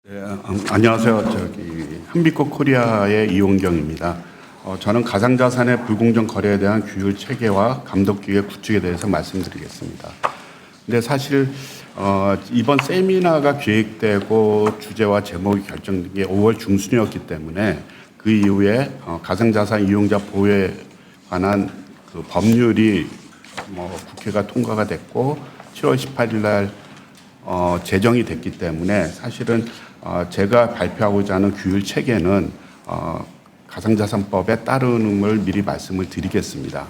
네, 안녕하세요. 한빛꽃 코리아의 이용경입니다. 저는 가상자산의 불공정 거래에 대한 규율 체계와 감독 기획 구축에 대해서 말씀드리겠습니다. 근데 사실 이번 세미나가 기획되고 주제와 제목이 결정된 게 5월 중순이었기 때문에 그 이후에 가상자산 이용자 보호에 관한 그 법률이 국회가 통과가 됐고 7월 18일 날 제정이 됐기 때문에 사실은 제가 발표하고자 하는 규율 체계는 가상자산법에 따름을 미리 말씀을 드리겠습니다.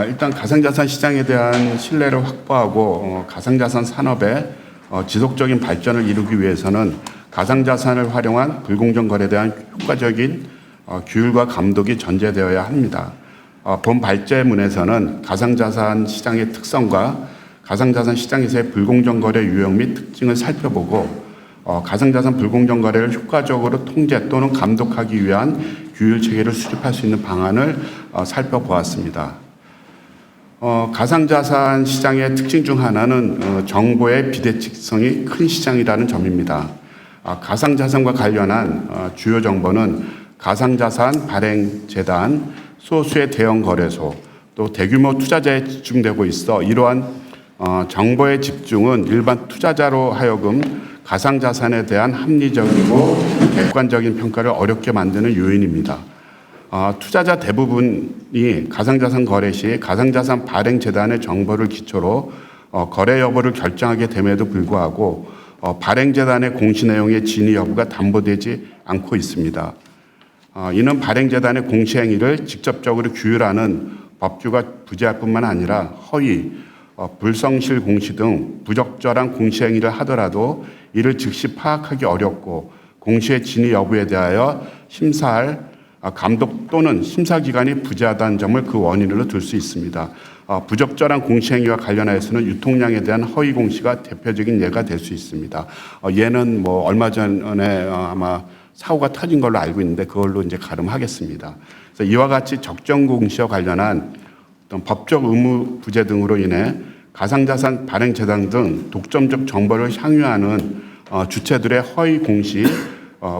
일단 가상자산 시장에 대한 신뢰를 확보하고 가상자산 산업의 지속적인 발전을 이루기 위해서는 가상자산을 활용한 불공정 거래에 대한 효과적인 규율과 감독이 전제되어야 합니다. 본 발제문에서는 가상자산 시장의 특성과 가상자산 시장에서의 불공정 거래 유형 및 특징을 살펴보고 가상자산 불공정 거래를 효과적으로 통제 또는 감독하기 위한 규율 체계를 수립할 수 있는 방안을 살펴보았습니다. 가상자산 시장의 특징 중 하나는 정보의 비대칭성이 큰 시장이라는 점입니다. 가상자산과 관련한 주요 정보는 가상자산 발행재단, 소수의 대형 거래소, 또 대규모 투자자에 집중되고 있어 이러한 정보의 집중은 일반 투자자로 하여금 가상자산에 대한 합리적이고 객관적인 평가를 어렵게 만드는 요인입니다. 투자자 대부분이 가상자산 거래 시 가상자산 발행재단의 정보를 기초로 거래 여부를 결정하게 됨에도 불구하고 발행재단의 공시 내용의 진위 여부가 담보되지 않고 있습니다. 이는 발행재단의 공시 행위를 직접적으로 규율하는 법규가 부재할 뿐만 아니라 허위, 불성실 공시 등 부적절한 공시 행위를 하더라도 이를 즉시 파악하기 어렵고 공시의 진위 여부에 대하여 심사할 감독 또는 심사기관이 부재하다는 점을 그 원인으로 들 수 있습니다. 부적절한 공시 행위와 관련하여서는 유통량에 대한 허위 공시가 대표적인 예가 될 수 있습니다. 얘는 얼마 전에 아마 사고가 터진 걸로 알고 있는데 그걸로 이제 가름하겠습니다. 그래서 이와 같이 적정 공시와 관련한 어떤 법적 의무 부재 등으로 인해 가상자산 발행재단 등 독점적 정보를 향유하는 주체들의 허위 공시,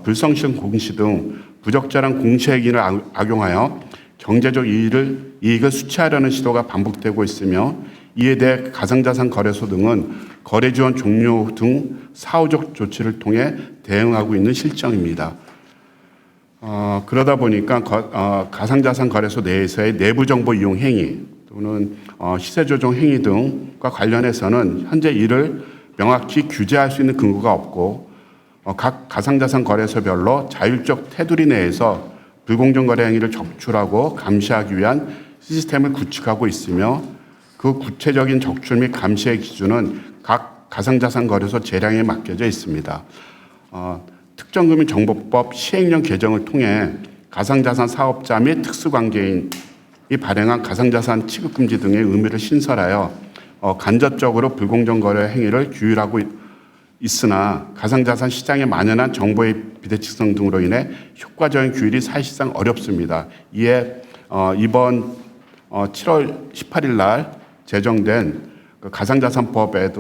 불성실 공시 등 부적절한 공시 행위를 악용하여 경제적 이익을 수취하려는 시도가 반복되고 있으며 이에 대해 가상자산 거래소 등은 거래 지원 종료 등 사후적 조치를 통해 대응하고 있는 실정입니다. 그러다 보니까 가상자산 거래소 내에서의 내부 정보 이용 행위 또는 시세 조정 행위 등과 관련해서는 현재 이를 명확히 규제할 수 있는 근거가 없고 각 가상자산 거래소별로 자율적 테두리 내에서 불공정 거래 행위를 적출하고 감시하기 위한 시스템을 구축하고 있으며 그 구체적인 적출 및 감시의 기준은 각 가상자산 거래소 재량에 맡겨져 있습니다. 특정금융정보법 시행령 개정을 통해 가상자산 사업자 및 특수관계인이 발행한 가상자산 취급금지 등의 의무를 신설하여 간접적으로 불공정 거래 행위를 규율하고 있으나 가상자산 시장에 만연한 정보의 비대칭성 등으로 인해 효과적인 규율이 사실상 어렵습니다. 이에 이번 7월 18일 날 제정된 가상자산법에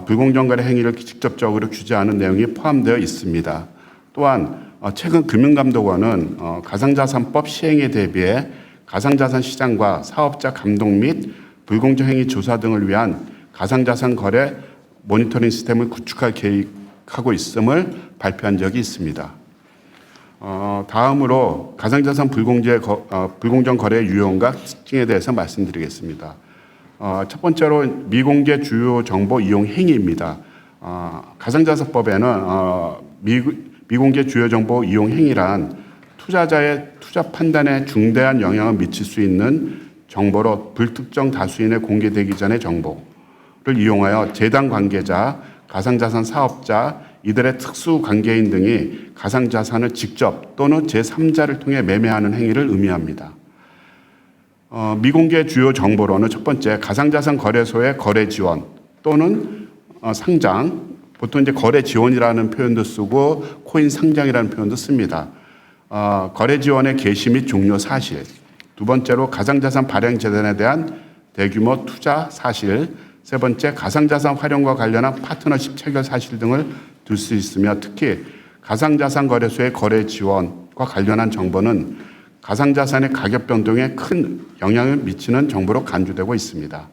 불공정 거래 행위를 직접적으로 규제하는 내용이 포함되어 있습니다. 또한 최근 금융감독원은 가상자산법 시행에 대비해 가상자산 시장과 사업자 감독 및 불공정 행위 조사 등을 위한 가상자산 거래 모니터링 시스템을 구축할 계획하고 있음을 발표한 적이 있습니다. 다음으로 가상자산 불공정 거래 유형과 특징에 대해서 말씀드리겠습니다. 첫 번째로 미공개 주요 정보 이용 행위입니다. 가상자산법에는 미공개 주요 정보 이용 행위란 투자자의 투자 판단에 중대한 영향을 미칠 수 있는 정보로 불특정 다수인에 공개되기 전의 정보를 이용하여 재단 관계자, 가상자산 사업자, 이들의 특수 관계인 등이 가상자산을 직접 또는 제3자를 통해 매매하는 행위를 의미합니다. 미공개 주요 정보로는 첫 번째, 가상자산 거래소의 거래 지원 또는 상장, 보통 이제 거래 지원이라는 표현도 쓰고 코인 상장이라는 표현도 씁니다. 거래 지원의 개시 및 종료 사실. 두 번째로 가상자산 발행 재단에 대한 대규모 투자 사실. 세 번째, 가상자산 활용과 관련한 파트너십 체결 사실 등을 들 수 있으며 특히 가상자산 거래소의 거래 지원과 관련한 정보는 가상자산의 가격 변동에 큰 영향을 미치는 정보로 간주되고 있습니다.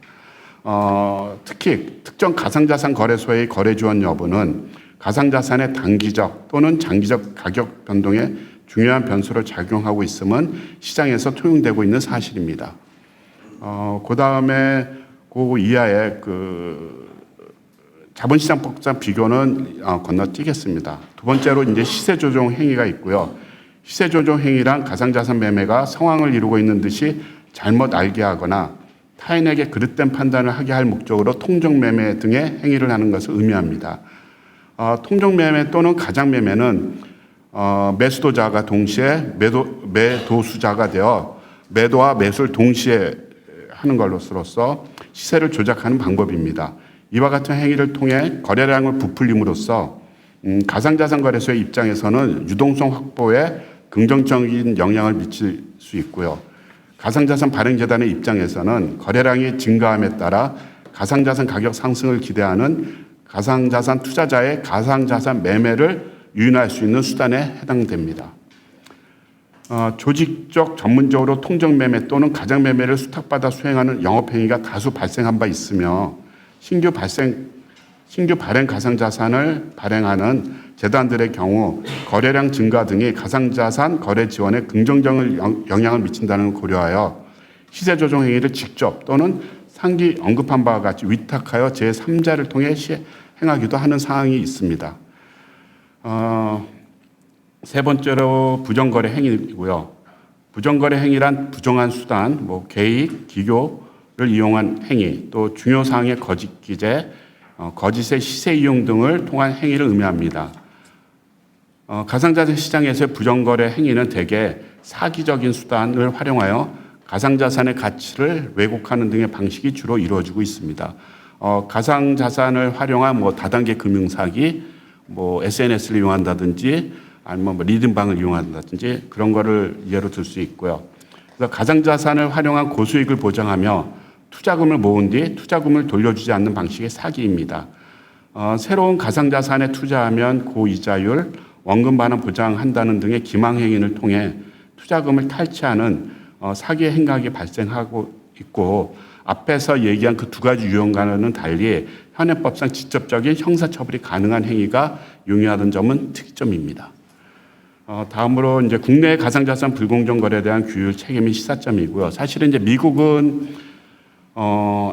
특히 특정 가상자산 거래소의 거래 지원 여부는 가상자산의 단기적 또는 장기적 가격 변동에 중요한 변수로 작용하고 있음은 시장에서 통용되고 있는 사실입니다. 그 다음에 그 이하의 자본시장법상 비교는 건너뛰겠습니다. 두 번째로 이제 시세 조정 행위가 있고요. 시세 조정 행위란 가상자산 매매가 상황을 이루고 있는 듯이 잘못 알게 하거나 타인에게 그릇된 판단을 하게 할 목적으로 통정매매 등의 행위를 하는 것을 의미합니다. 통정매매 또는 가장매매는 매수도자가 동시에 매도수자가 되어 매도와 매수를 동시에 하는 것으로서 시세를 조작하는 방법입니다. 이와 같은 행위를 통해 거래량을 부풀림으로써 가상자산 거래소의 입장에서는 유동성 확보에 긍정적인 영향을 미칠 수 있고요. 가상자산 발행재단의 입장에서는 거래량이 증가함에 따라 가상자산 가격 상승을 기대하는 가상자산 투자자의 가상자산 매매를 유인할 수 있는 수단에 해당됩니다. 조직적 전문적으로 통정매매 또는 가장매매를 수탁받아 수행하는 영업행위가 다수 발생한 바 있으며 신규 발행 가상자산을 발행하는 재단들의 경우 거래량 증가 등이 가상자산 거래 지원에 긍정적인 영향을 미친다는 걸 고려하여 시세 조정 행위를 직접 또는 상기 언급한 바와 같이 위탁하여 제3자를 통해 행하기도 하는 사항이 있습니다. 세 번째로 부정거래 행위이고요. 부정거래 행위란 부정한 수단, 개입, 기교를 이용한 행위, 또 중요 사항의 거짓 기재, 거짓의 시세 이용 등을 통한 행위를 의미합니다. 가상자산 시장에서의 부정거래 행위는 대개 사기적인 수단을 활용하여 가상자산의 가치를 왜곡하는 등의 방식이 주로 이루어지고 있습니다. 가상자산을 활용한 다단계 금융사기, SNS를 이용한다든지 아니면 리듬방을 이용한다든지 그런 거를 예로 들 수 있고요. 그래서 가상자산을 활용한 고수익을 보장하며 투자금을 모은 뒤 투자금을 돌려주지 않는 방식의 사기입니다. 새로운 가상자산에 투자하면 고이자율, 원금 반환 보장한다는 등의 기망행위를 통해 투자금을 탈취하는 사기의 행각이 발생하고 있고 앞에서 얘기한 그 두 가지 유형과는 달리 현행법상 직접적인 형사처벌이 가능한 행위가 용이하던 점은 특이점입니다. 다음으로 이제 국내 가상자산 불공정 거래에 대한 규율 책임이 시사점이고요. 사실은 이제 미국은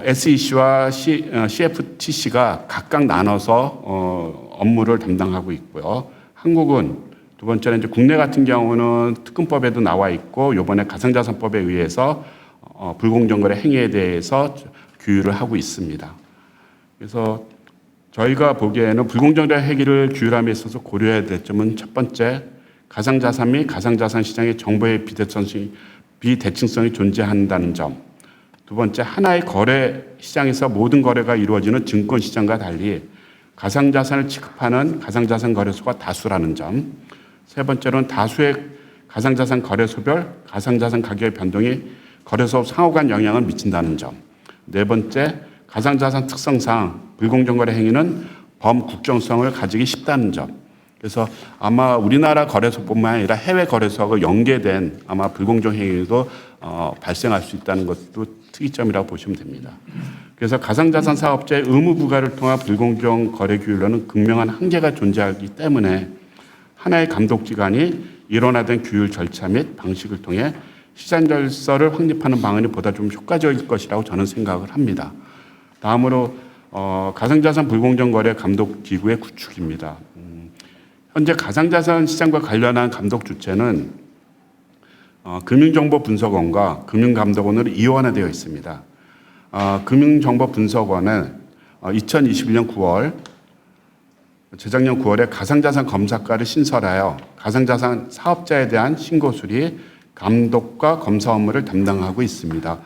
SEC와 CFTC가 각각 나눠서 업무를 담당하고 있고요. 한국은 두 번째는 이제 국내 같은 경우는 특검법에도 나와 있고 이번에 가상자산법에 의해서 불공정 거래 행위에 대해서 규율을 하고 있습니다. 그래서 저희가 보기에는 불공정 거래 행위를 규율함에 있어서 고려해야 될 점은 첫 번째, 가상자산 및 가상자산 시장의 정보의 비대칭성이 존재한다는 점. 두 번째, 하나의 거래 시장에서 모든 거래가 이루어지는 증권 시장과 달리 가상자산을 취급하는 가상자산 거래소가 다수라는 점. 세 번째로는 다수의 가상자산 거래소별 가상자산 가격의 변동이 거래소 상호 간 영향을 미친다는 점. 네 번째, 가상자산 특성상 불공정 거래 행위는 범국정성을 가지기 쉽다는 점. 그래서 아마 우리나라 거래소뿐만 아니라 해외 거래소하고 연계된 아마 불공정 행위도 발생할 수 있다는 것도 특이점이라고 보시면 됩니다. 그래서 가상자산 사업자의 의무 부과를 통한 불공정 거래 규율로는 극명한 한계가 존재하기 때문에 하나의 감독기관이 일원화된 규율 절차 및 방식을 통해 시장 질서를 확립하는 방안이 보다 좀 효과적일 것이라고 저는 생각을 합니다. 다음으로 가상자산 불공정 거래 감독 기구의 구축입니다. 현재 가상자산 시장과 관련한 감독 주체는 금융정보분석원과 금융감독원으로 이원화되어 있습니다. 금융정보분석원은 2021년 9월, 재작년 9월에 가상자산 검사과를 신설하여 가상자산 사업자에 대한 신고 수리, 감독과 검사 업무를 담당하고 있습니다.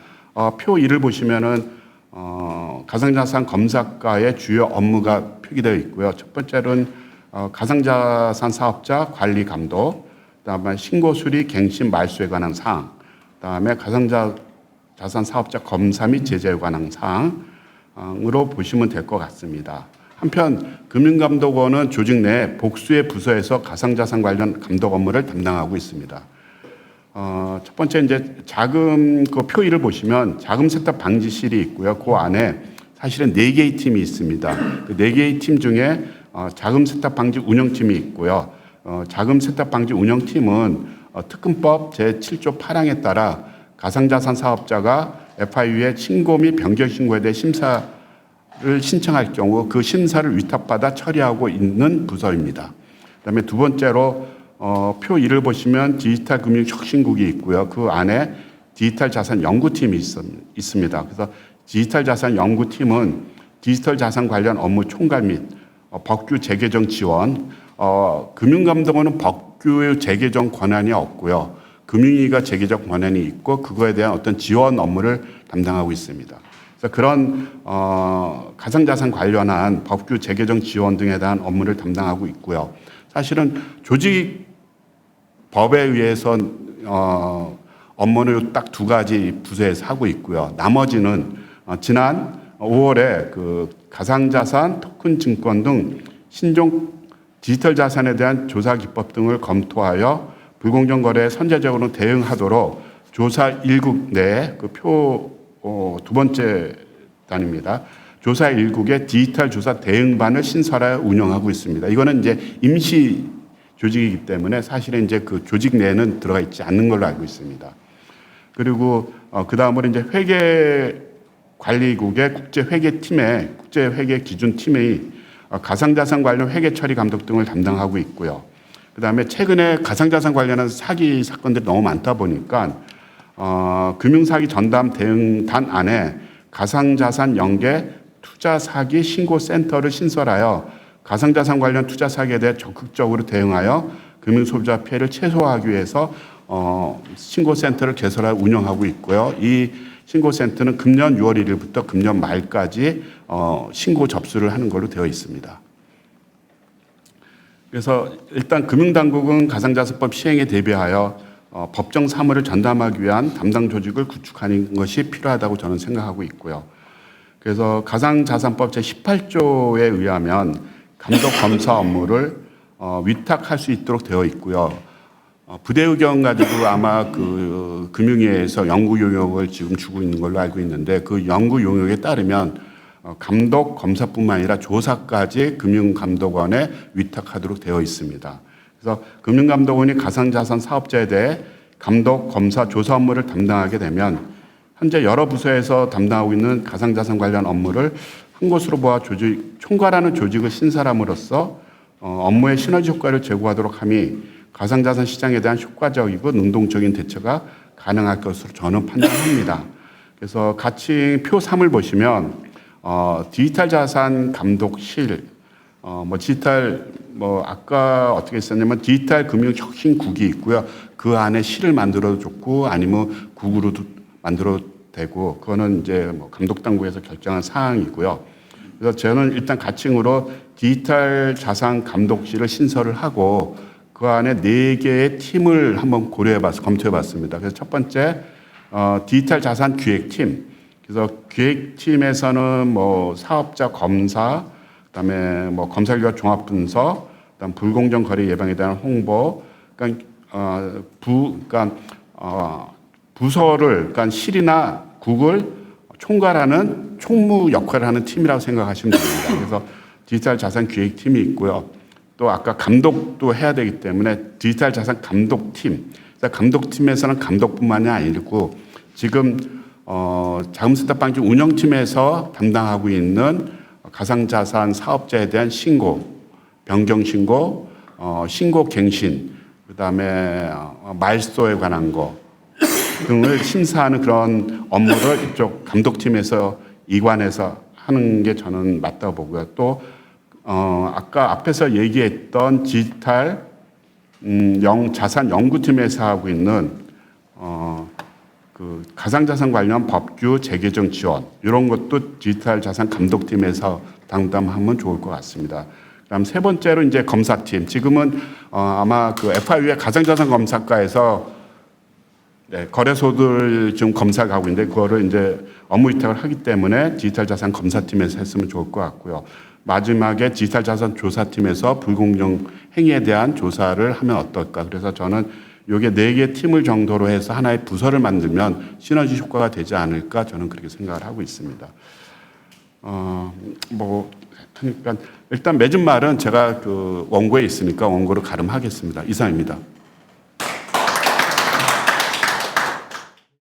표 1을 보시면은 가상자산 검사과의 주요 업무가 표기되어 있고요. 첫 번째는 가상자산 사업자 관리 감독, 그다음에 신고 수리, 갱신, 말소에 관한 사항, 그다음에 가상자산 사업자 검사 및 제재에 관한 사항으로 보시면 될 것 같습니다. 한편 금융감독원은 조직 내 복수의 부서에서 가상자산 관련 감독 업무를 담당하고 있습니다. 첫 번째 이제 자금 그 표의를 보시면 자금 세탁 방지실이 있고요. 그 안에 사실은 4개의 팀이 있습니다. 그 4개의 팀 중에 자금 세탁 방지 운영팀이 있고요. 자금 세탁 방지 운영팀은 특검법 제7조 8항에 따라 가상자산 사업자가 FIU에 신고 및 변경 신고에 대해 심사를 신청할 경우 그 심사를 위탁받아 처리하고 있는 부서입니다. 그다음에 두 번째로 표 1을 보시면 디지털 금융 혁신국이 있고요. 그 안에 디지털 자산 연구팀이 있습니다. 그래서 디지털 자산 연구팀은 디지털 자산 관련 업무 총괄 및 법규 재개정 지원, 금융감독원은 법규 재개정 권한이 없고요. 금융위가 재개정 권한이 있고 그거에 대한 어떤 지원 업무를 담당하고 있습니다. 그래서 그런 가상자산 관련한 법규 재개정 지원 등에 대한 업무를 담당하고 있고요. 사실은 조직 법에 의해서 업무를 딱 2가지 부서에서 하고 있고요. 나머지는 지난 5월에 그 가상자산, 토큰 증권 등 신종 디지털 자산에 대한 조사 기법 등을 검토하여 불공정 거래에 선제적으로 대응하도록 조사 1국 내에 그 표 2번째 단입니다. 조사 1국의 디지털 조사 대응반을 신설하여 운영하고 있습니다. 이거는 이제 임시 조직이기 때문에 사실은 이제 그 조직 내에는 들어가 있지 않는 걸로 알고 있습니다. 그리고 그 다음으로 이제 회계관리국의 국제회계팀의 국제회계기준팀의 가상자산 관련 회계 처리 감독 등을 담당하고 있고요. 그 다음에 최근에 가상자산 관련한 사기 사건들이 너무 많다 보니까 금융사기 전담 대응단 안에 가상자산 연계 투자 사기 신고센터를 신설하여 가상자산 관련 투자 사기에 대해 적극적으로 대응하여 금융소비자 피해를 최소화하기 위해서 신고센터를 개설하여 운영하고 있고요. 이 신고센터는 금년 6월 1일부터 금년 말까지 신고 접수를 하는 걸로 되어 있습니다. 그래서 일단 금융당국은 가상자산법 시행에 대비하여 법정 사무를 전담하기 위한 담당 조직을 구축하는 것이 필요하다고 저는 생각하고 있고요. 그래서 가상자산법 제18조에 의하면 감독 검사 업무를 위탁할 수 있도록 되어 있고요. 부대 의견 가지고 아마 그 금융위에서 연구 용역을 지금 주고 있는 걸로 알고 있는데 그 연구 용역에 따르면 감독 검사뿐만 아니라 조사까지 금융감독원에 위탁하도록 되어 있습니다. 그래서 금융감독원이 가상자산 사업자에 대해 감독, 검사, 조사 업무를 담당하게 되면 현재 여러 부서에서 담당하고 있는 가상자산 관련 업무를 한 곳으로 모아 총괄하는 조직을 신설함으로써 업무의 시너지 효과를 제고하도록 함이 가상자산 시장에 대한 효과적이고 능동적인 대처가 가능할 것으로 저는 판단합니다. 그래서 같이 표 3을 보시면 디지털 자산 감독실, 아까 어떻게 썼냐면 디지털 금융 혁신국이 있고요. 그 안에 실을 만들어도 좋고 아니면 국으로도 만들어도 되고 그거는 이제 감독 당국에서 결정한 사항이고요. 그래서 저는 일단 가칭으로 디지털 자산 감독실을 신설을 하고 그 안에 4개의 팀을 한번 검토해봤습니다. 그래서 첫 번째 디지털 자산 기획팀. 그래서 기획팀에서는 사업자 검사, 그다음에 검사 결과 종합 분석, 그다음 불공정 거래 예방에 대한 홍보, 부서를 실이나 국을 총괄하는 총무 역할을 하는 팀이라고 생각하시면 됩니다. 그래서 디지털 자산 기획팀이 있고요. 또 아까 감독도 해야 되기 때문에 디지털 자산 감독팀. 감독팀에서는 감독뿐만이 아니고 지금 자금세탁 방지 운영팀에서 담당하고 있는 가상자산 사업자에 대한 신고, 변경 신고, 신고 갱신, 그다음에 말소에 관한 거 등을 심사하는 그런 업무를 이쪽 감독팀에서 이관해서 하는 게 저는 맞다고 보고요. 또 아까 앞에서 얘기했던 디지털 자산 연구팀에서 하고 있는 그 가상자산 관련 법규 재개정 지원 이런 것도 디지털 자산 감독팀에서 담당하면 좋을 것 같습니다. 그다음 세 번째로 이제 검사팀. 지금은 아마 그 FIU의 가상자산 검사과에서 거래소들 지금 검사가 하고 있는데 그거를 이제 업무 위탁을 하기 때문에 디지털 자산 검사팀에서 했으면 좋을 것 같고요. 마지막에 디지털 자산 조사팀에서 불공정 행위에 대한 조사를 하면 어떨까. 그래서 저는 요게 4개 팀을 정도로 해서 하나의 부서를 만들면 시너지 효과가 되지 않을까 저는 그렇게 생각을 하고 있습니다. 그러니까 일단 맺은 말은 제가 그 원고에 있으니까 원고를 가름하겠습니다. 이상입니다.